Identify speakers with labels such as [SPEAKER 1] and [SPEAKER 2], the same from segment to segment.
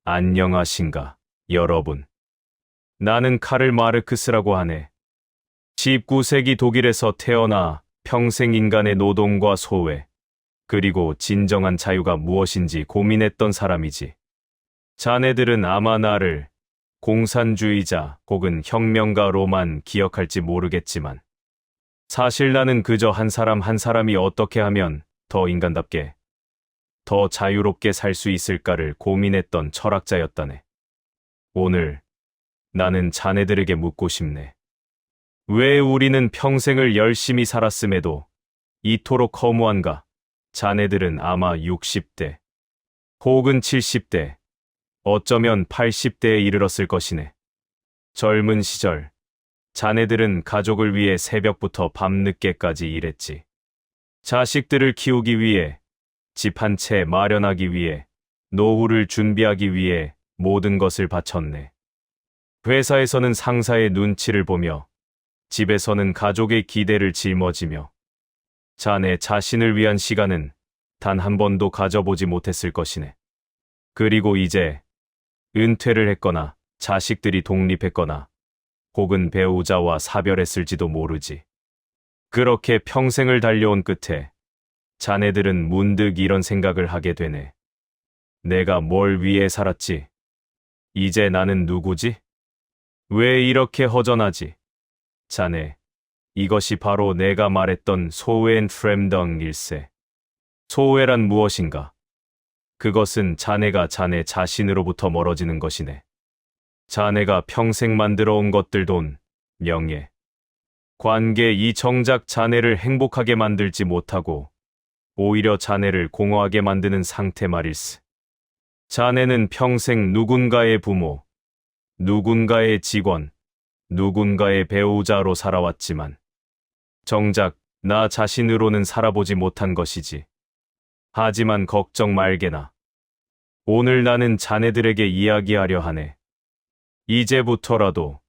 [SPEAKER 1] 안녕하신가, 여러분. 나는 카를 마르크스라고 하네. 19세기 독일에서 태어나 평생 인간의 노동과 소외, 그리고 진정한 자유가 무엇인지 고민했던 사람이지. 자네들은 아마 나를 공산주의자 혹은 혁명가로만 기억할지 모르겠지만, 사실 나는 그저 한 사람이 어떻게 하면 더 인간답게, 더 자유롭게 살 수 있을까를 고민했던 철학자였다네. 오늘 나는 자네들에게 묻고 싶네. 왜 우리는 평생을 열심히 살았음에도 이토록 허무한가? 자네들은 아마 60대, 혹은 70대, 어쩌면 80대에 이르렀을 것이네. 젊은 시절, 자네들은 가족을 위해 새벽부터 밤늦게까지 일했지. 자식들을 키우기 위해, 집 한 채 마련하기 위해, 노후를 준비하기 위해 모든 것을 바쳤네. 회사에서는 상사의 눈치를 보며, 집에서는 가족의 기대를 짊어지며, 자네 자신을 위한 시간은 단 한 번도 가져보지 못했을 것이네. 그리고 이제 은퇴를 했거나 자식들이 독립했거나 혹은 배우자와 사별했을지도 모르지. 그렇게 평생을 달려온 끝에 자네들은 문득 이런 생각을 하게 되네. 내가 뭘 위해 살았지? 이제 나는 누구지? 왜 이렇게 허전하지? 자네, 이것이 바로 내가 말했던 소외 프렘덩일세. 소외란 무엇인가? 그것은 자네가 자네 자신으로부터 멀어지는 것이네. 자네가 평생 만들어 온 것들, 돈, 명예, 관계, 이 정작 자네를 행복하게 만들지 못하고 오히려 자네를 공허하게 만드는 상태 말일세. 자네는 평생 누군가의 부모, 누군가의 직원, 누군가의 배우자로 살아왔지만 정작 나 자신으로는 살아보지 못한 것이지. 하지만 걱정 말게나. 오늘 나는 자네들에게 이야기하려 하네. 이제부터라도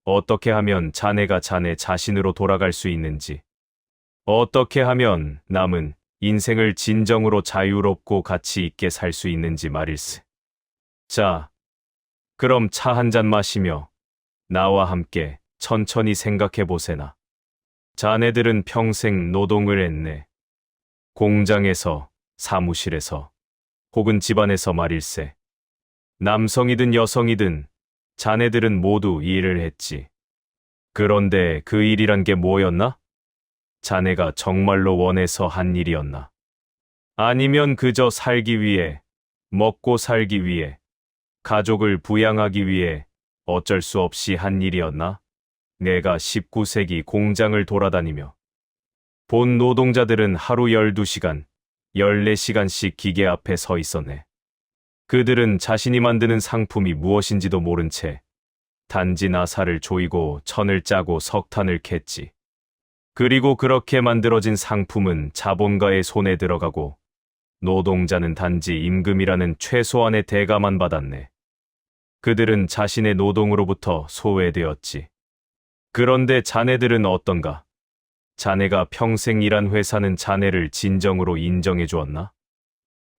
[SPEAKER 1] 어떻게 하면 자네가 자네 자신으로 돌아갈 수 있는지, 어떻게 하면 남은 인생을 진정으로 자유롭고 가치 있게 살 수 있는지 말일세. 자, 그럼 차 한 잔 마시며 나와 함께 천천히 생각해 보세나. 자네들은 평생 노동을 했네. 공장에서, 사무실에서, 혹은 집안에서 말일세. 남성이든 여성이든 자네들은 모두 일을 했지. 그런데 그 일이란 게 뭐였나? 자네가 정말로 원해서 한 일이었나? 아니면 그저 살기 위해, 먹고 살기 위해, 가족을 부양하기 위해 어쩔 수 없이 한 일이었나? 내가 19세기 공장을 돌아다니며 본 노동자들은 하루 12시간, 14시간씩 기계 앞에 서 있었네. 그들은 자신이 만드는 상품이 무엇인지도 모른 채 단지 나사를 조이고 천을 짜고 석탄을 캤지. 그리고 그렇게 만들어진 상품은 자본가의 손에 들어가고 노동자는 단지 임금이라는 최소한의 대가만 받았네. 그들은 자신의 노동으로부터 소외되었지. 그런데 자네들은 어떤가? 자네가 평생 일한 회사는 자네를 진정으로 인정해 주었나?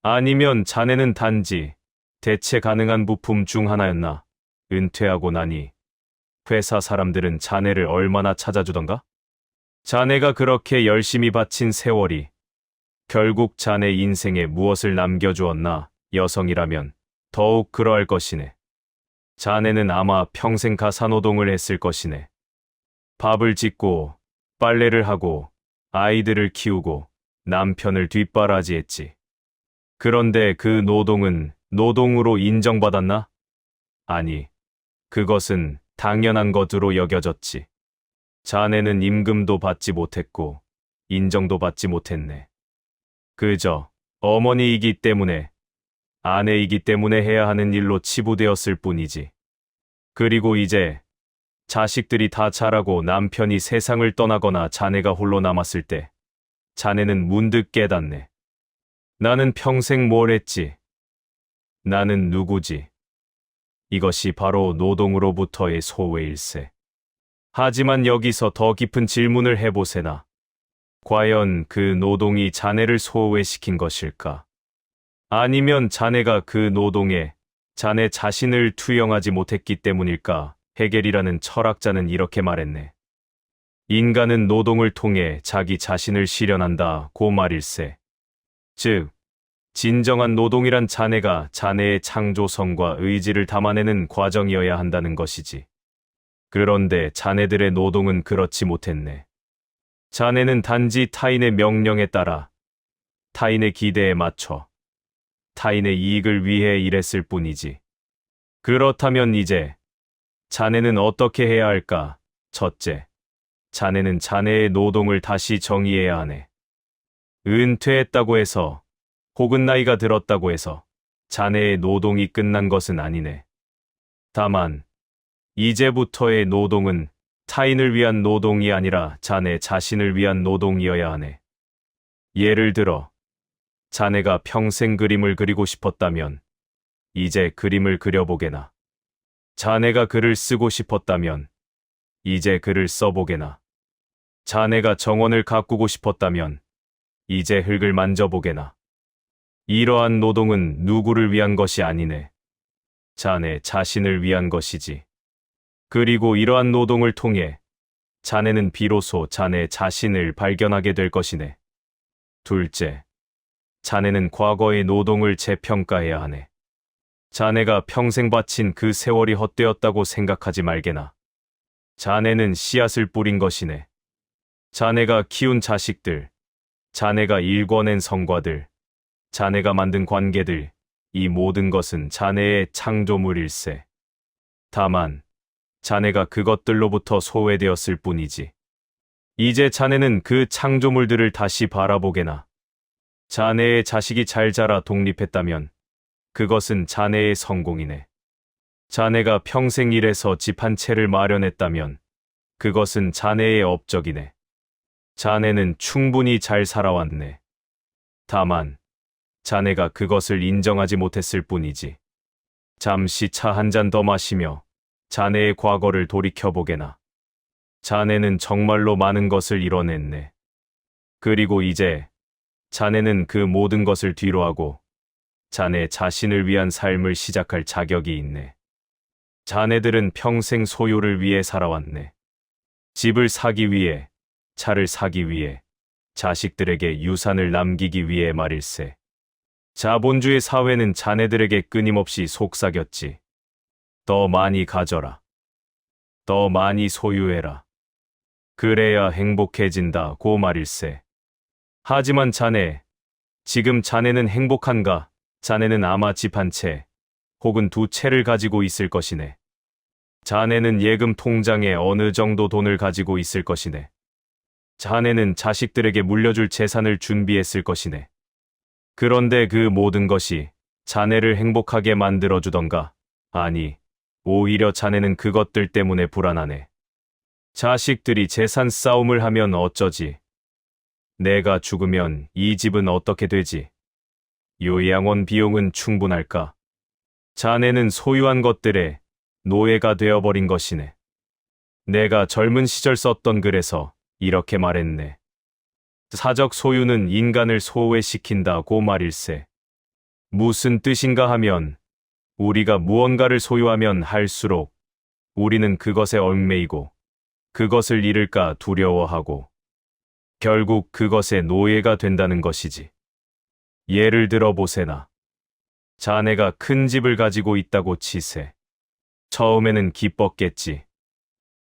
[SPEAKER 1] 아니면 자네는 단지 대체 가능한 부품 중 하나였나? 은퇴하고 나니 회사 사람들은 자네를 얼마나 찾아주던가? 자네가 그렇게 열심히 바친 세월이 결국 자네 인생에 무엇을 남겨주었나? 여성이라면 더욱 그러할 것이네. 자네는 아마 평생 가사노동을 했을 것이네. 밥을 짓고 빨래를 하고 아이들을 키우고 남편을 뒷바라지했지. 그런데 그 노동은 노동으로 인정받았나? 아니, 그것은 당연한 것으로 여겨졌지. 자네는 임금도 받지 못했고 인정도 받지 못했네. 그저 어머니이기 때문에, 아내이기 때문에 해야 하는 일로 치부되었을 뿐이지. 그리고 이제 자식들이 다 자라고 남편이 세상을 떠나거나 자네가 홀로 남았을 때 자네는 문득 깨닫네. 나는 평생 뭘 했지? 나는 누구지? 이것이 바로 노동으로부터의 소외일세. 하지만 여기서 더 깊은 질문을 해보세나. 과연 그 노동이 자네를 소외시킨 것일까? 아니면 자네가 그 노동에 자네 자신을 투영하지 못했기 때문일까? 헤겔이라는 철학자는 이렇게 말했네. 인간은 노동을 통해 자기 자신을 실현한다고 말일세. 즉, 진정한 노동이란 자네가 자네의 창조성과 의지를 담아내는 과정이어야 한다는 것이지. 그런데 자네들의 노동은 그렇지 못했네. 자네는 단지 타인의 명령에 따라, 타인의 기대에 맞춰, 타인의 이익을 위해 일했을 뿐이지. 그렇다면 이제 자네는 어떻게 해야 할까? 첫째, 자네는 자네의 노동을 다시 정의해야 하네. 은퇴했다고 해서 혹은 나이가 들었다고 해서 자네의 노동이 끝난 것은 아니네. 다만 이제부터의 노동은 타인을 위한 노동이 아니라 자네 자신을 위한 노동이어야 하네. 예를 들어 자네가 평생 그림을 그리고 싶었다면 이제 그림을 그려보게나. 자네가 글을 쓰고 싶었다면 이제 글을 써보게나. 자네가 정원을 가꾸고 싶었다면 이제 흙을 만져보게나. 이러한 노동은 누구를 위한 것이 아니네. 자네 자신을 위한 것이지. 그리고 이러한 노동을 통해 자네는 비로소 자네 자신을 발견하게 될 것이네. 둘째, 자네는 과거의 노동을 재평가해야 하네. 자네가 평생 바친 그 세월이 헛되었다고 생각하지 말게나. 자네는 씨앗을 뿌린 것이네. 자네가 키운 자식들, 자네가 일궈낸 성과들, 자네가 만든 관계들, 이 모든 것은 자네의 창조물일세. 다만, 자네가 그것들로부터 소외되었을 뿐이지. 이제 자네는 그 창조물들을 다시 바라보게나. 자네의 자식이 잘 자라 독립했다면 그것은 자네의 성공이네. 자네가 평생 일해서 집 한 채를 마련했다면 그것은 자네의 업적이네. 자네는 충분히 잘 살아왔네. 다만 자네가 그것을 인정하지 못했을 뿐이지. 잠시 차 한 잔 더 마시며 자네의 과거를 돌이켜보게나. 자네는 정말로 많은 것을 이뤄냈네. 그리고 이제 자네는 그 모든 것을 뒤로하고 자네 자신을 위한 삶을 시작할 자격이 있네. 자네들은 평생 소유를 위해 살아왔네. 집을 사기 위해, 차를 사기 위해, 자식들에게 유산을 남기기 위해 말일세. 자본주의 사회는 자네들에게 끊임없이 속삭였지. 더 많이 가져라. 더 많이 소유해라. 그래야 행복해진다고 말일세. 하지만 자네, 지금 자네는 행복한가? 자네는 아마 집 한 채, 혹은 두 채를 가지고 있을 것이네. 자네는 예금 통장에 어느 정도 돈을 가지고 있을 것이네. 자네는 자식들에게 물려줄 재산을 준비했을 것이네. 그런데 그 모든 것이 자네를 행복하게 만들어주던가? 아니, 오히려 자네는 그것들 때문에 불안하네. 자식들이 재산 싸움을 하면 어쩌지? 내가 죽으면 이 집은 어떻게 되지? 요양원 비용은 충분할까? 자네는 소유한 것들에 노예가 되어버린 것이네. 내가 젊은 시절 썼던 글에서 이렇게 말했네. 사적 소유는 인간을 소외시킨다고 말일세. 무슨 뜻인가 하면 우리가 무언가를 소유하면 할수록 우리는 그것에 얽매이고 그것을 잃을까 두려워하고 결국 그것의 노예가 된다는 것이지. 예를 들어 보세나. 자네가 큰 집을 가지고 있다고 치세. 처음에는 기뻤겠지.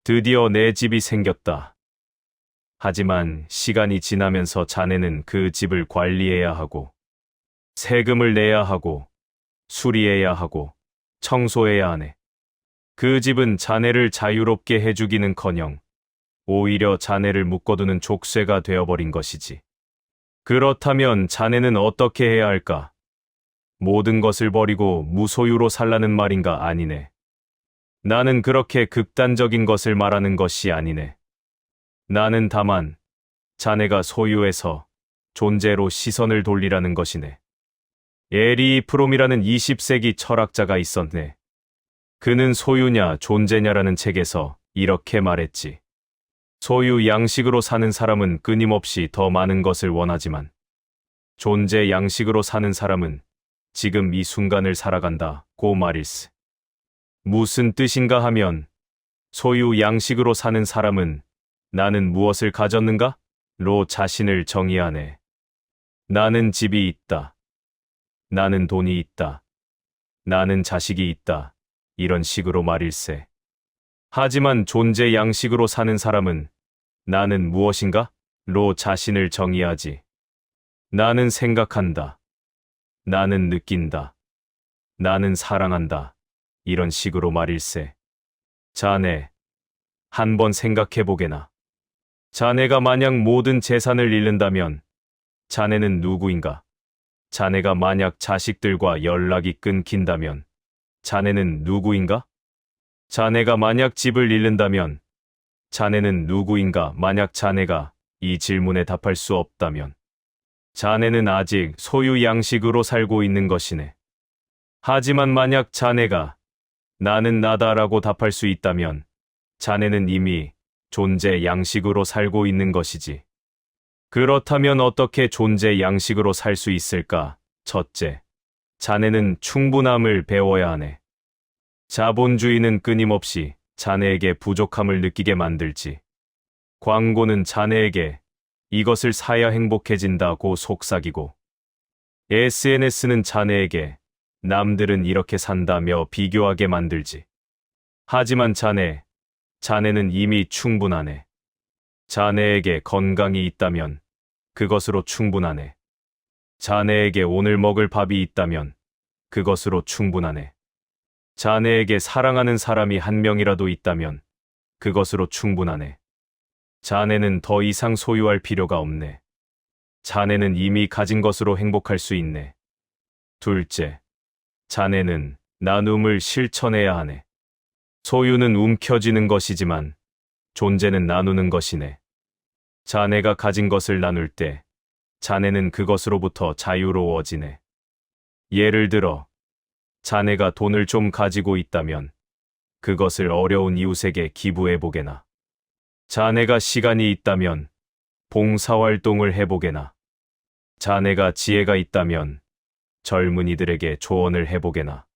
[SPEAKER 1] 드디어 내 집이 생겼다. 하지만 시간이 지나면서 자네는 그 집을 관리해야 하고, 세금을 내야 하고, 수리해야 하고, 청소해야 하네. 그 집은 자네를 자유롭게 해주기는커녕 오히려 자네를 묶어두는 족쇄가 되어버린 것이지. 그렇다면 자네는 어떻게 해야 할까? 모든 것을 버리고 무소유로 살라는 말인가? 아니네. 나는 그렇게 극단적인 것을 말하는 것이 아니네. 나는 다만 자네가 소유해서 존재로 시선을 돌리라는 것이네. 에리 프롬이라는 20세기 철학자가 있었네. 그는 소유냐 존재냐라는 책에서 이렇게 말했지. 소유 양식으로 사는 사람은 끊임없이 더 많은 것을 원하지만 존재 양식으로 사는 사람은 지금 이 순간을 살아간다고 말일세. 무슨 뜻인가 하면 소유 양식으로 사는 사람은 나는 무엇을 가졌는가? 로 자신을 정의하네. 나는 집이 있다. 나는 돈이 있다. 나는 자식이 있다. 이런 식으로 말일세. 하지만 존재 양식으로 사는 사람은 나는 무엇인가? 로 자신을 정의하지. 나는 생각한다. 나는 느낀다. 나는 사랑한다. 이런 식으로 말일세. 자네, 한번 생각해보게나. 자네가 만약 모든 재산을 잃는다면 자네는 누구인가? 자네가 만약 자식들과 연락이 끊긴다면 자네는 누구인가? 자네가 만약 집을 잃는다면 자네는 누구인가? 만약 자네가 이 질문에 답할 수 없다면 자네는 아직 소유 양식으로 살고 있는 것이네. 하지만 만약 자네가 나는 나다라고 답할 수 있다면 자네는 이미 존재 양식으로 살고 있는 것이지. 그렇다면 어떻게 존재 양식으로 살 수 있을까? 첫째, 자네는 충분함을 배워야 하네. 자본주의는 끊임없이 자네에게 부족함을 느끼게 만들지. 광고는 자네에게 이것을 사야 행복해진다고 속삭이고, SNS는 자네에게 남들은 이렇게 산다며 비교하게 만들지. 하지만 자네는 이미 충분하네. 자네에게 건강이 있다면 그것으로 충분하네. 자네에게 오늘 먹을 밥이 있다면 그것으로 충분하네. 자네에게 사랑하는 사람이 한 명이라도 있다면 그것으로 충분하네. 자네는 더 이상 소유할 필요가 없네. 자네는 이미 가진 것으로 행복할 수 있네. 둘째, 자네는 나눔을 실천해야 하네. 소유는 움켜쥐는 것이지만 존재는 나누는 것이네. 자네가 가진 것을 나눌 때 자네는 그것으로부터 자유로워지네. 예를 들어, 자네가 돈을 좀 가지고 있다면 그것을 어려운 이웃에게 기부해보게나. 자네가 시간이 있다면 봉사활동을 해보게나. 자네가 지혜가 있다면 젊은이들에게 조언을 해보게나.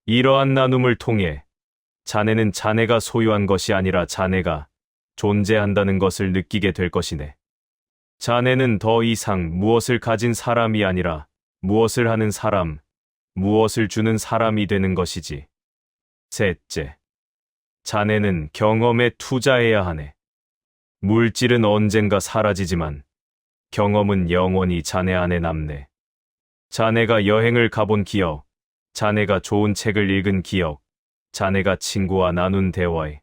[SPEAKER 1] 이러한 나눔을 통해 자네는 자네가 소유한 것이 아니라 자네가 존재한다는 것을 느끼게 될 것이네. 자네는 더 이상 무엇을 가진 사람이 아니라 무엇을 하는 사람, 무엇을 주는 사람이 되는 것이지. 셋째, 자네는 경험에 투자해야 하네. 물질은 언젠가 사라지지만 경험은 영원히 자네 안에 남네. 자네가 여행을 가본 기억, 자네가 좋은 책을 읽은 기억, 자네가 친구와 나눈 대화에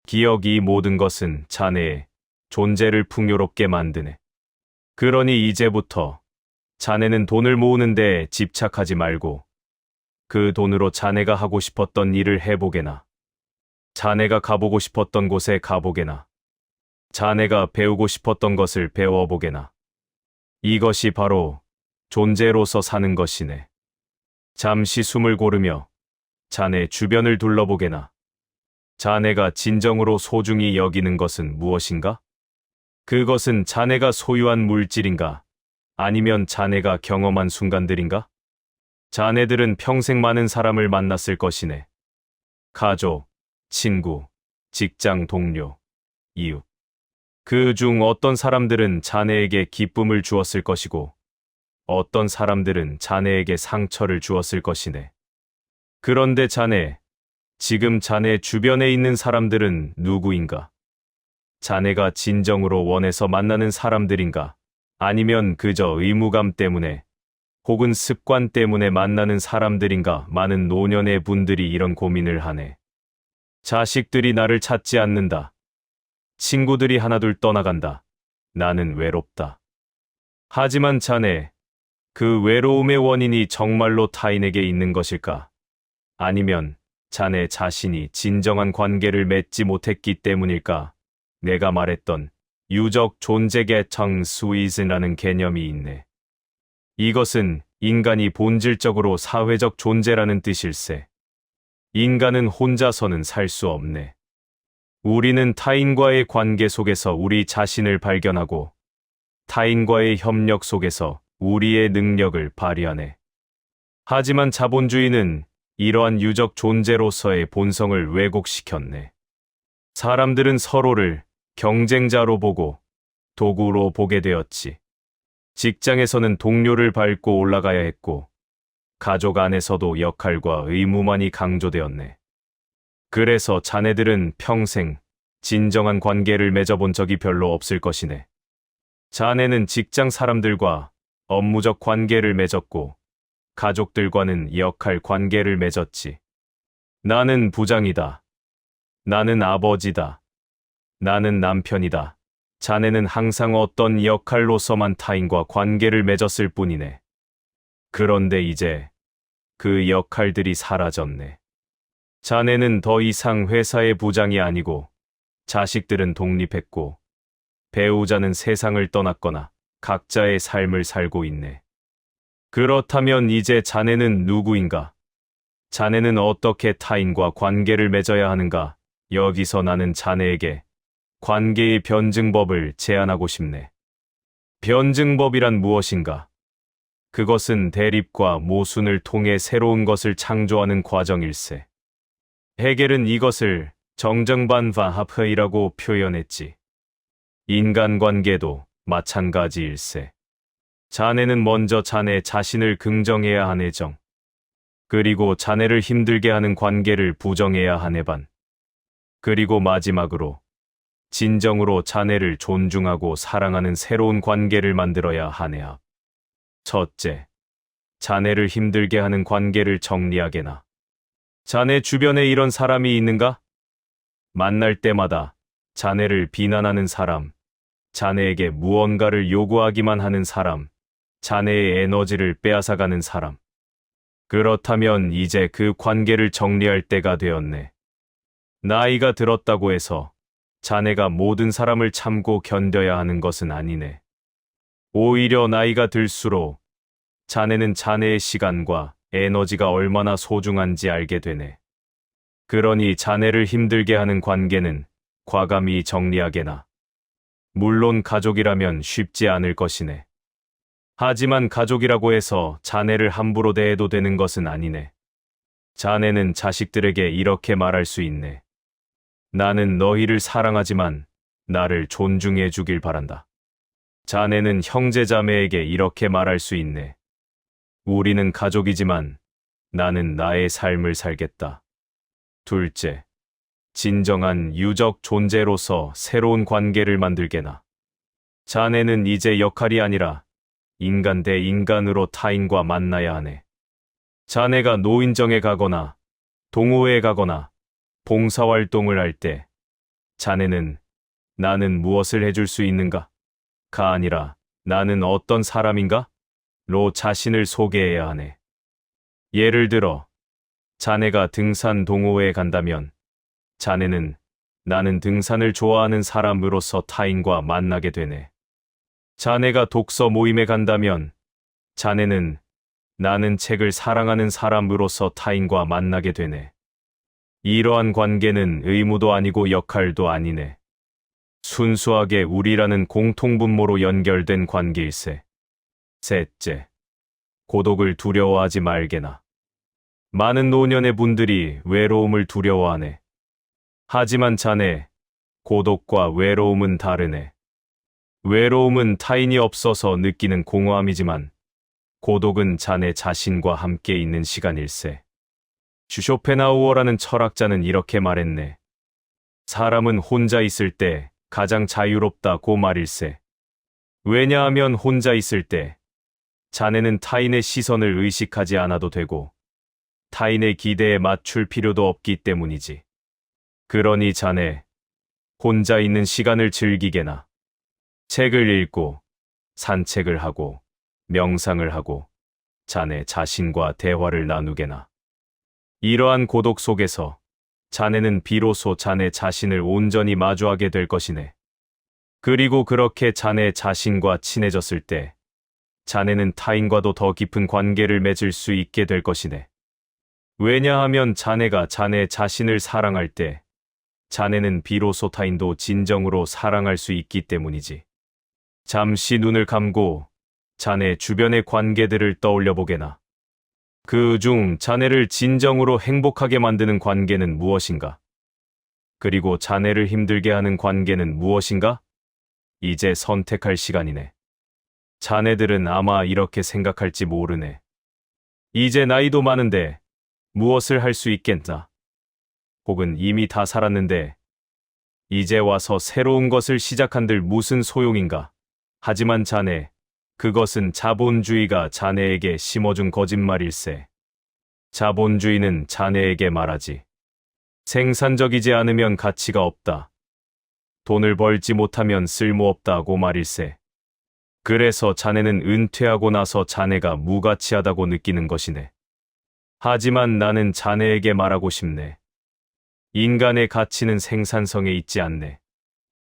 [SPEAKER 1] 기억, 이 모든 것은 자네의 존재를 풍요롭게 만드네. 그러니 이제부터 자네는 돈을 모으는 데 집착하지 말고 그 돈으로 자네가 하고 싶었던 일을 해보게나. 자네가 가보고 싶었던 곳에 가보게나. 자네가 배우고 싶었던 것을 배워보게나. 이것이 바로 존재로서 사는 것이네. 잠시 숨을 고르며 자네 주변을 둘러보게나. 자네가 진정으로 소중히 여기는 것은 무엇인가? 그것은 자네가 소유한 물질인가? 아니면 자네가 경험한 순간들인가? 자네들은 평생 많은 사람을 만났을 것이네. 가족, 친구, 직장 동료, 이웃. 그 중 어떤 사람들은 자네에게 기쁨을 주었을 것이고, 어떤 사람들은 자네에게 상처를 주었을 것이네. 그런데 지금 자네 주변에 있는 사람들은 누구인가? 자네가 진정으로 원해서 만나는 사람들인가? 아니면 그저 의무감 때문에 혹은 습관 때문에 만나는 사람들인가? 많은 노년의 분들이 이런 고민을 하네. 자식들이 나를 찾지 않는다. 친구들이 하나둘 떠나간다. 나는 외롭다. 하지만 그 외로움의 원인이 정말로 타인에게 있는 것일까? 아니면 자네 자신이 진정한 관계를 맺지 못했기 때문일까? 내가 말했던 유적 존재계청 스위즈라는 개념이 있네. 이것은 인간이 본질적으로 사회적 존재라는 뜻일세. 인간은 혼자서는 살 수 없네. 우리는 타인과의 관계 속에서 우리 자신을 발견하고 타인과의 협력 속에서 우리의 능력을 발휘하네. 하지만 자본주의는 이러한 유적 존재로서의 본성을 왜곡시켰네. 사람들은 서로를 경쟁자로 보고 도구로 보게 되었지. 직장에서는 동료를 밟고 올라가야 했고, 가족 안에서도 역할과 의무만이 강조되었네. 그래서 자네들은 평생 진정한 관계를 맺어본 적이 별로 없을 것이네. 자네는 직장 사람들과 업무적 관계를 맺었고, 가족들과는 역할 관계를 맺었지. 나는 부장이다. 나는 아버지다. 나는 남편이다. 자네는 항상 어떤 역할로서만 타인과 관계를 맺었을 뿐이네. 그런데 이제 그 역할들이 사라졌네. 자네는 더 이상 회사의 부장이 아니고, 자식들은 독립했고, 배우자는 세상을 떠났거나 각자의 삶을 살고 있네. 그렇다면 이제 자네는 누구인가? 자네는 어떻게 타인과 관계를 맺어야 하는가? 여기서 나는 자네에게 관계의 변증법을 제안하고 싶네. 변증법이란 무엇인가? 그것은 대립과 모순을 통해 새로운 것을 창조하는 과정일세. 헤겔은 이것을 정정반화합회의라고 표현했지. 인간관계도 마찬가지일세. 자네는 먼저 자네 자신을 긍정해야 하네 정. 그리고 자네를 힘들게 하는 관계를 부정해야 하네 반. 그리고 마지막으로 진정으로 자네를 존중하고 사랑하는 새로운 관계를 만들어야 하네 합. 첫째, 자네를 힘들게 하는 관계를 정리하게나. 자네 주변에 이런 사람이 있는가? 만날 때마다 자네를 비난하는 사람, 자네에게 무언가를 요구하기만 하는 사람, 자네의 에너지를 빼앗아가는 사람. 그렇다면 이제 그 관계를 정리할 때가 되었네. 나이가 들었다고 해서 자네가 모든 사람을 참고 견뎌야 하는 것은 아니네. 오히려 나이가 들수록 자네는 자네의 시간과 에너지가 얼마나 소중한지 알게 되네. 그러니 자네를 힘들게 하는 관계는 과감히 정리하게나. 물론 가족이라면 쉽지 않을 것이네. 하지만 가족이라고 해서 자네를 함부로 대해도 되는 것은 아니네. 자네는 자식들에게 이렇게 말할 수 있네. 나는 너희를 사랑하지만 나를 존중해 주길 바란다. 자네는 형제자매에게 이렇게 말할 수 있네. 우리는 가족이지만 나는 나의 삶을 살겠다. 둘째, 진정한 유적 존재로서 새로운 관계를 만들게나. 자네는 이제 역할이 아니라 인간 대 인간으로 타인과 만나야 하네. 자네가 노인정에 가거나 동호회에 가거나 봉사활동을 할 때 자네는 나는 무엇을 해줄 수 있는가? 가 아니라 나는 어떤 사람인가? 로 자신을 소개해야 하네. 예를 들어 자네가 등산 동호회에 간다면 자네는 나는 등산을 좋아하는 사람으로서 타인과 만나게 되네. 자네가 독서 모임에 간다면 자네는 나는 책을 사랑하는 사람으로서 타인과 만나게 되네. 이러한 관계는 의무도 아니고 역할도 아니네. 순수하게 우리라는 공통분모로 연결된 관계일세. 셋째, 고독을 두려워하지 말게나. 많은 노년의 분들이 외로움을 두려워하네. 하지만 자네, 고독과 외로움은 다르네. 외로움은 타인이 없어서 느끼는 공허함이지만 고독은 자네 자신과 함께 있는 시간일세. 쇼펜하우어라는 철학자는 이렇게 말했네. 사람은 혼자 있을 때 가장 자유롭다고 말일세. 왜냐하면 혼자 있을 때 자네는 타인의 시선을 의식하지 않아도 되고 타인의 기대에 맞출 필요도 없기 때문이지. 그러니 자네, 혼자 있는 시간을 즐기게나. 책을 읽고, 산책을 하고, 명상을 하고, 자네 자신과 대화를 나누게나. 이러한 고독 속에서 자네는 비로소 자네 자신을 온전히 마주하게 될 것이네. 그리고 그렇게 자네 자신과 친해졌을 때 자네는 타인과도 더 깊은 관계를 맺을 수 있게 될 것이네. 왜냐하면 자네가 자네 자신을 사랑할 때 자네는 비로소 타인도 진정으로 사랑할 수 있기 때문이지. 잠시 눈을 감고 자네 주변의 관계들을 떠올려 보게나. 그 중 자네를 진정으로 행복하게 만드는 관계는 무엇인가? 그리고 자네를 힘들게 하는 관계는 무엇인가? 이제 선택할 시간이네. 자네들은 아마 이렇게 생각할지 모르네. 이제 나이도 많은데 무엇을 할 수 있겠나? 혹은 이미 다 살았는데 이제 와서 새로운 것을 시작한들 무슨 소용인가? 하지만 자네, 그것은 자본주의가 자네에게 심어준 거짓말일세. 자본주의는 자네에게 말하지. 생산적이지 않으면 가치가 없다. 돈을 벌지 못하면 쓸모없다고 말일세. 그래서 자네는 은퇴하고 나서 자네가 무가치하다고 느끼는 것이네. 하지만 나는 자네에게 말하고 싶네. 인간의 가치는 생산성에 있지 않네.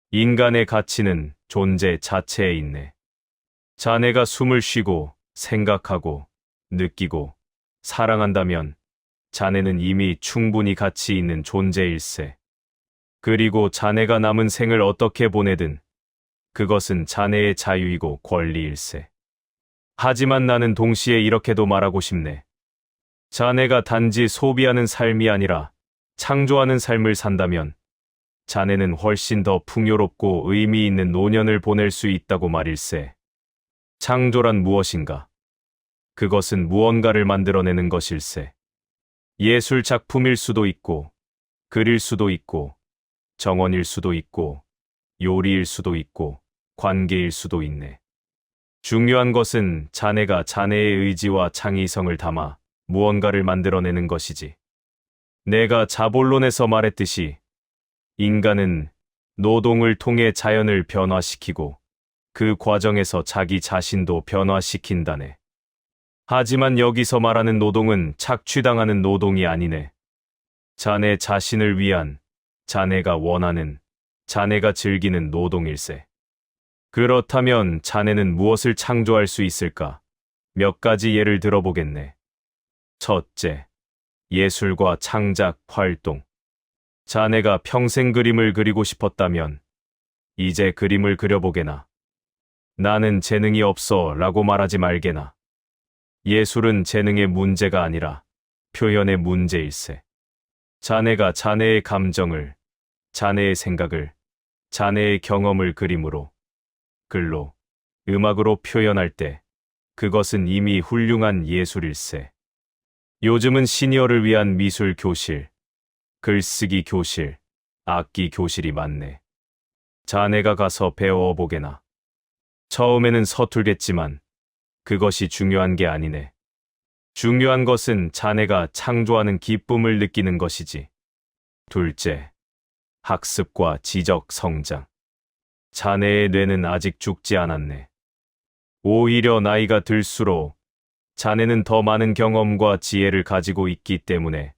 [SPEAKER 1] 인간의 가치는 존재 자체에 있네. 자네가 숨을 쉬고 생각하고 느끼고 사랑한다면 자네는 이미 충분히 가치 있는 존재일세. 그리고 자네가 남은 생을 어떻게 보내든 그것은 자네의 자유이고 권리일세. 하지만 나는 동시에 이렇게도 말하고 싶네. 자네가 단지 소비하는 삶이 아니라 창조하는 삶을 산다면 자네는 훨씬 더 풍요롭고 의미 있는 노년을 보낼 수 있다고 말일세. 창조란 무엇인가? 그것은 무언가를 만들어내는 것일세. 예술 작품일 수도 있고, 글일 수도 있고, 정원일 수도 있고, 요리일 수도 있고, 관계일 수도 있네. 중요한 것은 자네가 자네의 의지와 창의성을 담아 무언가를 만들어내는 것이지. 내가 자본론에서 말했듯이 인간은 노동을 통해 자연을 변화시키고 그 과정에서 자기 자신도 변화시킨다네. 하지만 여기서 말하는 노동은 착취당하는 노동이 아니네. 자네 자신을 위한, 자네가 원하는, 자네가 즐기는 노동일세. 그렇다면 자네는 무엇을 창조할 수 있을까? 몇 가지 예를 들어보겠네. 첫째, 예술과 창작 활동. 자네가 평생 그림을 그리고 싶었다면 이제 그림을 그려보게나. 나는 재능이 없어 라고 말하지 말게나. 예술은 재능의 문제가 아니라 표현의 문제일세. 자네가 자네의 감정을, 자네의 생각을, 자네의 경험을 그림으로, 글로, 음악으로 표현할 때 그것은 이미 훌륭한 예술일세. 요즘은 시니어를 위한 미술 교실, 글쓰기 교실, 악기 교실이 많네. 자네가 가서 배워보게나. 처음에는 서툴겠지만 그것이 중요한 게 아니네. 중요한 것은 자네가 창조하는 기쁨을 느끼는 것이지. 둘째, 학습과 지적 성장. 자네의 뇌는 아직 죽지 않았네. 오히려 나이가 들수록 자네는 더 많은 경험과 지혜를 가지고 있기 때문에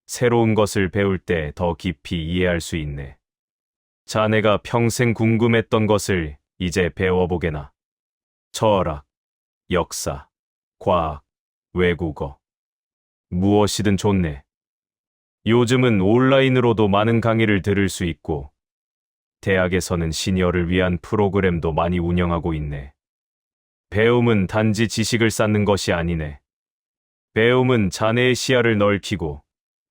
[SPEAKER 1] 새로운 것을 배울 때 더 깊이 이해할 수 있네. 자네가 평생 궁금했던 것을 이제 배워보게나. 철학, 역사, 과학, 외국어. 무엇이든 좋네. 요즘은 온라인으로도 많은 강의를 들을 수 있고, 대학에서는 시니어를 위한 프로그램도 많이 운영하고 있네. 배움은 단지 지식을 쌓는 것이 아니네. 배움은 자네의 시야를 넓히고,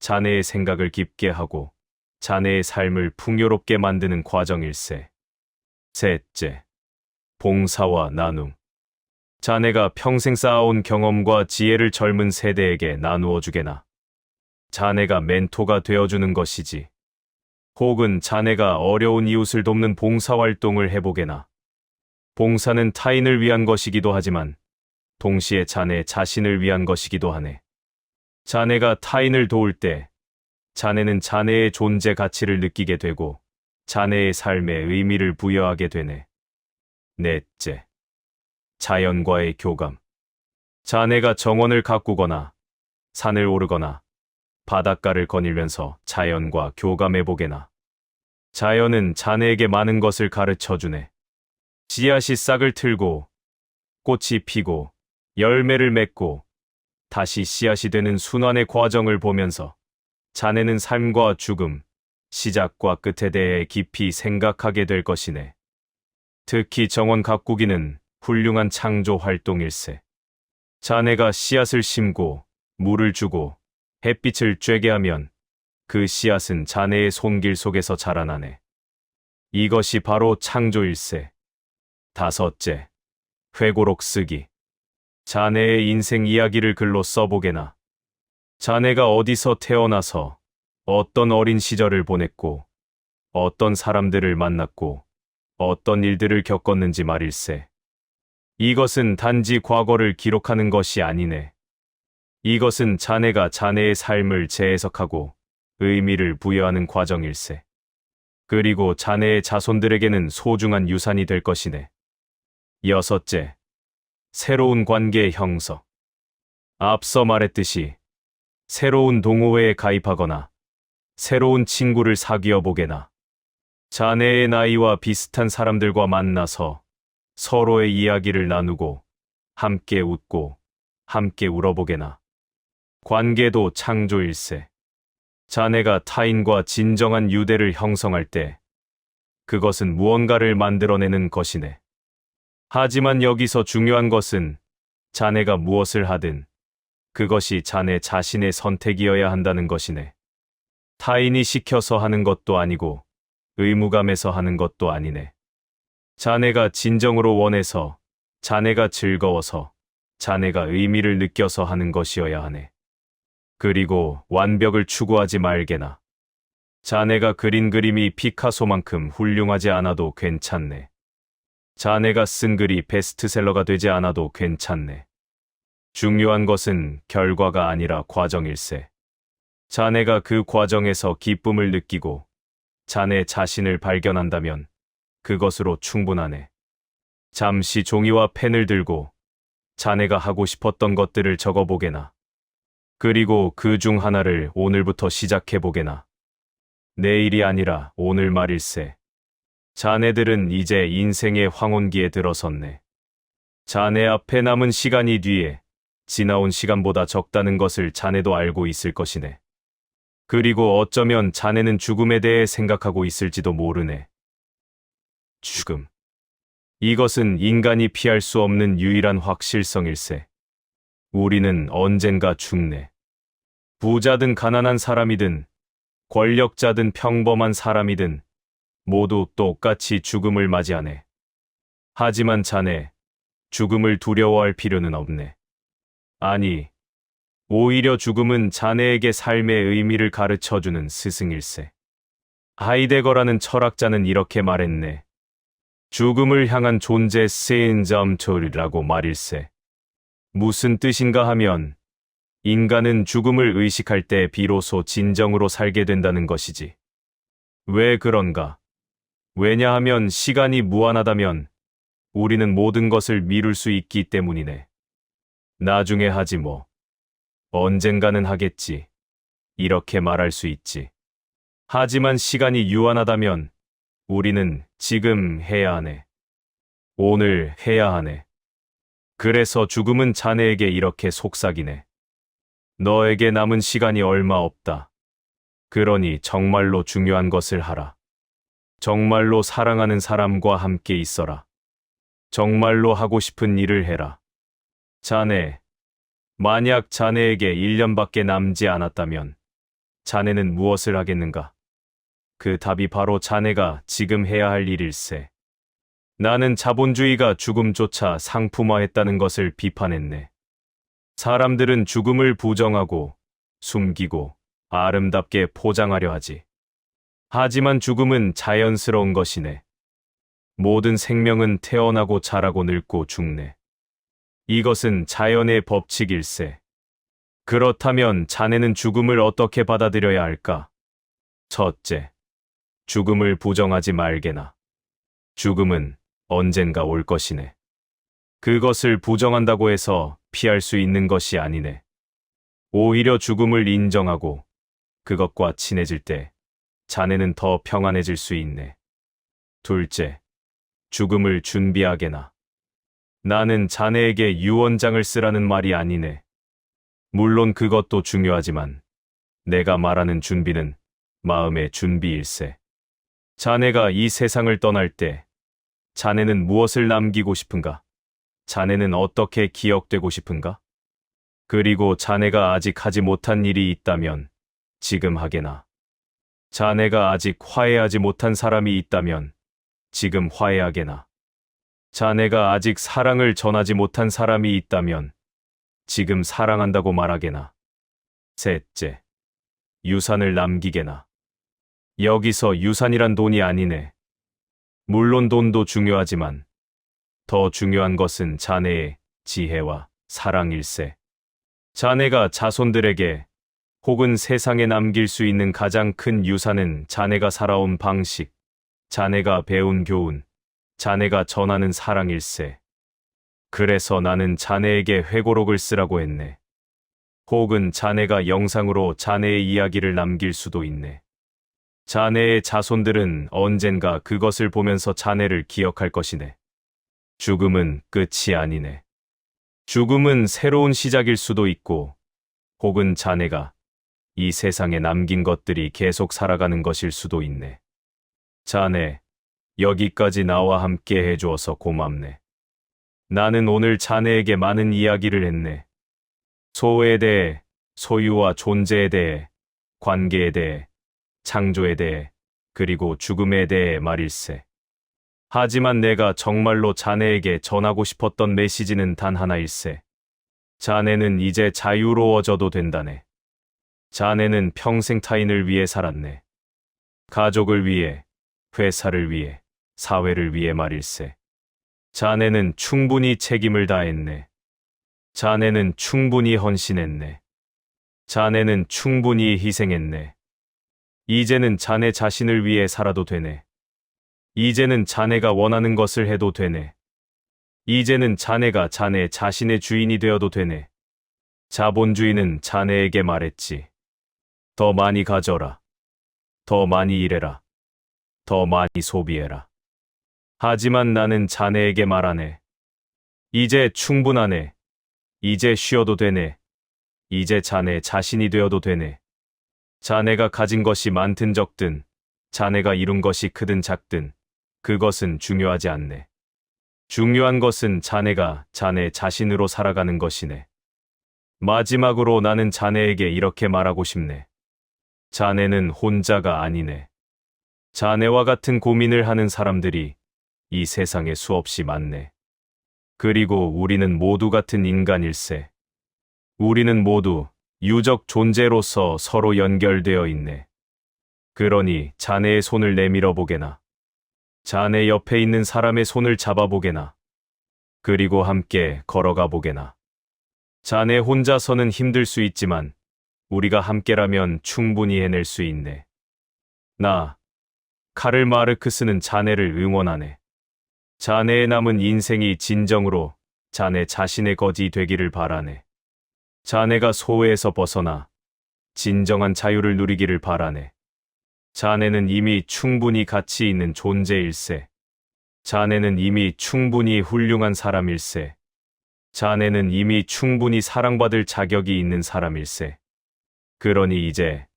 [SPEAKER 1] 자네의 생각을 깊게 하고, 자네의 삶을 풍요롭게 만드는 과정일세. 셋째, 봉사와 나눔. 자네가 평생 쌓아온 경험과 지혜를 젊은 세대에게 나누어 주게나. 자네가 멘토가 되어주는 것이지. 혹은 자네가 어려운 이웃을 돕는 봉사활동을 해보게나. 봉사는 타인을 위한 것이기도 하지만 동시에 자네 자신을 위한 것이기도 하네. 자네가 타인을 도울 때 자네는 자네의 존재 가치를 느끼게 되고 자네의 삶에 의미를 부여하게 되네. 넷째, 자연과의 교감. 자네가 정원을 가꾸거나 산을 오르거나 바닷가를 거닐면서 자연과 교감해보게나. 자연은 자네에게 많은 것을 가르쳐주네. 씨앗이 싹을 틀고 꽃이 피고 열매를 맺고 다시 씨앗이 되는 순환의 과정을 보면서 자네는 삶과 죽음, 시작과 끝에 대해 깊이 생각하게 될 것이네. 특히 정원 가꾸기는 훌륭한 창조 활동일세. 자네가 씨앗을 심고 물을 주고 햇빛을 쬐게 하면 그 씨앗은 자네의 손길 속에서 자라나네. 이것이 바로 창조일세. 다섯째, 회고록 쓰기. 자네의 인생 이야기를 글로 써보게나. 자네가 어디서 태어나서 어떤 어린 시절을 보냈고 어떤 사람들을 만났고 어떤 일들을 겪었는지 말일세. 이것은 단지 과거를 기록하는 것이 아니네. 이것은 자네가 자네의 삶을 재해석하고 의미를 부여하는 과정일세. 그리고 자네의 자손들에게는 소중한 유산이 될 것이네. 여섯째, 새로운 관계 형성. 앞서 말했듯이 새로운 동호회에 가입하거나 새로운 친구를 사귀어 보게나 자네의 나이와 비슷한 사람들과 만나서 서로의 이야기를 나누고 함께 웃고 함께 울어보게나. 관계도 창조일세. 자네가 타인과 진정한 유대를 형성할 때 그것은 무언가를 만들어내는 것이네. 하지만 여기서 중요한 것은 자네가 무엇을 하든 그것이 자네 자신의 선택이어야 한다는 것이네. 타인이 시켜서 하는 것도 아니고 의무감에서 하는 것도 아니네. 자네가 진정으로 원해서, 자네가 즐거워서, 자네가 의미를 느껴서 하는 것이어야 하네. 그리고 완벽을 추구하지 말게나. 자네가 그린 그림이 피카소만큼 훌륭하지 않아도 괜찮네. 자네가 쓴 글이 베스트셀러가 되지 않아도 괜찮네. 중요한 것은 결과가 아니라 과정일세. 자네가 그 과정에서 기쁨을 느끼고 자네 자신을 발견한다면 그것으로 충분하네. 잠시 종이와 펜을 들고 자네가 하고 싶었던 것들을 적어보게나. 그리고 그 중 하나를 오늘부터 시작해보게나. 내일이 아니라 오늘 말일세. 자네들은 이제 인생의 황혼기에 들어섰네. 자네 앞에 남은 시간이 뒤에 지나온 시간보다 적다는 것을 자네도 알고 있을 것이네. 그리고 어쩌면 자네는 죽음에 대해 생각하고 있을지도 모르네. 죽음. 이것은 인간이 피할 수 없는 유일한 확실성일세. 우리는 언젠가 죽네. 부자든 가난한 사람이든 권력자든 평범한 사람이든 모두 똑같이 죽음을 맞이하네. 하지만 자네, 죽음을 두려워할 필요는 없네. 아니, 오히려 죽음은 자네에게 삶의 의미를 가르쳐주는 스승일세. 하이데거라는 철학자는 이렇게 말했네. 죽음을 향한 존재 세인점초리라고 말일세. 무슨 뜻인가 하면 인간은 죽음을 의식할 때 비로소 진정으로 살게 된다는 것이지. 왜 그런가? 왜냐하면 시간이 무한하다면 우리는 모든 것을 미룰 수 있기 때문이네. 나중에 하지 뭐. 언젠가는 하겠지. 이렇게 말할 수 있지. 하지만 시간이 유한하다면 우리는 지금 해야 하네. 오늘 해야 하네. 그래서 죽음은 자네에게 이렇게 속삭이네. 너에게 남은 시간이 얼마 없다. 그러니 정말로 중요한 것을 하라. 정말로 사랑하는 사람과 함께 있어라. 정말로 하고 싶은 일을 해라. 자네, 만약 자네에게 1년밖에 남지 않았다면 자네는 무엇을 하겠는가? 그 답이 바로 자네가 지금 해야 할 일일세. 나는 자본주의가 죽음조차 상품화했다는 것을 비판했네. 사람들은 죽음을 부정하고 숨기고 아름답게 포장하려 하지. 하지만 죽음은 자연스러운 것이네. 모든 생명은 태어나고 자라고 늙고 죽네. 이것은 자연의 법칙일세. 그렇다면 자네는 죽음을 어떻게 받아들여야 할까? 첫째, 죽음을 부정하지 말게나. 죽음은 언젠가 올 것이네. 그것을 부정한다고 해서 피할 수 있는 것이 아니네. 오히려 죽음을 인정하고 그것과 친해질 때 자네는 더 평안해질 수 있네. 둘째, 죽음을 준비하게나. 나는 자네에게 유언장을 쓰라는 말이 아니네. 물론 그것도 중요하지만 내가 말하는 준비는 마음의 준비일세. 자네가 이 세상을 떠날 때 자네는 무엇을 남기고 싶은가? 자네는 어떻게 기억되고 싶은가? 그리고 자네가 아직 하지 못한 일이 있다면 지금 하게나. 자네가 아직 화해하지 못한 사람이 있다면 지금 화해하게나. 자네가 아직 사랑을 전하지 못한 사람이 있다면 지금 사랑한다고 말하게나. 셋째, 유산을 남기게나. 여기서 유산이란 돈이 아니네. 물론 돈도 중요하지만 더 중요한 것은 자네의 지혜와 사랑일세. 자네가 자손들에게 혹은 세상에 남길 수 있는 가장 큰 유산은 자네가 살아온 방식, 자네가 배운 교훈, 자네가 전하는 사랑일세. 그래서 나는 자네에게 회고록을 쓰라고 했네. 혹은 자네가 영상으로 자네의 이야기를 남길 수도 있네. 자네의 자손들은 언젠가 그것을 보면서 자네를 기억할 것이네. 죽음은 끝이 아니네. 죽음은 새로운 시작일 수도 있고, 혹은 자네가 이 세상에 남긴 것들이 계속 살아가는 것일 수도 있네. 자네, 여기까지 나와 함께 해주어서 고맙네. 나는 오늘 자네에게 많은 이야기를 했네. 소에 대해, 소유와 존재에 대해, 관계에 대해, 창조에 대해, 그리고 죽음에 대해 말일세. 하지만 내가 정말로 자네에게 전하고 싶었던 메시지는 단 하나일세. 자네는 이제 자유로워져도 된다네. 자네는 평생 타인을 위해 살았네. 가족을 위해, 회사를 위해, 사회를 위해 말일세. 자네는 충분히 책임을 다했네. 자네는 충분히 헌신했네. 자네는 충분히 희생했네. 이제는 자네 자신을 위해 살아도 되네. 이제는 자네가 원하는 것을 해도 되네. 이제는 자네가 자네 자신의 주인이 되어도 되네. 자본주의는 자네에게 말했지. 더 많이 가져라. 더 많이 일해라. 더 많이 소비해라. 하지만 나는 자네에게 말하네. 이제 충분하네. 이제 쉬어도 되네. 이제 자네 자신이 되어도 되네. 자네가 가진 것이 많든 적든, 자네가 이룬 것이 크든 작든, 그것은 중요하지 않네. 중요한 것은 자네가 자네 자신으로 살아가는 것이네. 마지막으로 나는 자네에게 이렇게 말하고 싶네. 자네는 혼자가 아니네. 자네와 같은 고민을 하는 사람들이 이 세상에 수없이 많네. 그리고 우리는 모두 같은 인간일세. 우리는 모두 유적 존재로서 서로 연결되어 있네. 그러니 자네의 손을 내밀어 보게나. 자네 옆에 있는 사람의 손을 잡아보게나. 그리고 함께 걸어가 보게나. 자네 혼자서는 힘들 수 있지만 우리가 함께라면 충분히 해낼 수 있네. 나, 카를 마르크스는 자네를 응원하네. 자네의 남은 인생이 진정으로 자네 자신의 것이 되기를 바라네. 자네가 소외에서 벗어나 진정한 자유를 누리기를 바라네. 자네는 이미 충분히 가치 있는 존재일세. 자네는 이미 충분히 훌륭한 사람일세. 자네는 이미 충분히 사랑받을 자격이 있는 사람일세. 그러니 이제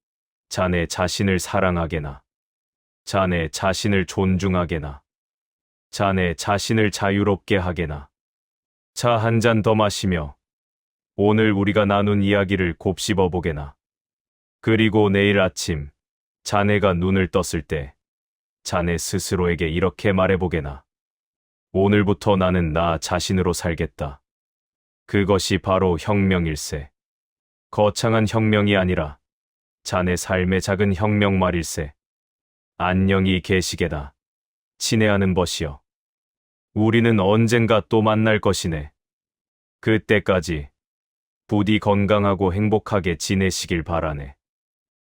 [SPEAKER 1] 자네 자신을 사랑하게나. 자네 자신을 존중하게나. 자네 자신을 자유롭게 하게나. 차 한 잔 더 마시며 오늘 우리가 나눈 이야기를 곱씹어 보게나. 그리고 내일 아침 자네가 눈을 떴을 때 자네 스스로에게 이렇게 말해보게나. 오늘부터 나는 나 자신으로 살겠다. 그것이 바로 혁명일세. 거창한 혁명이 아니라 자네 삶의 작은 혁명 말일세. 안녕히 계시게나. 친애하는 벗이여. 우리는 언젠가 또 만날 것이네. 그때까지 부디 건강하고 행복하게 지내시길 바라네.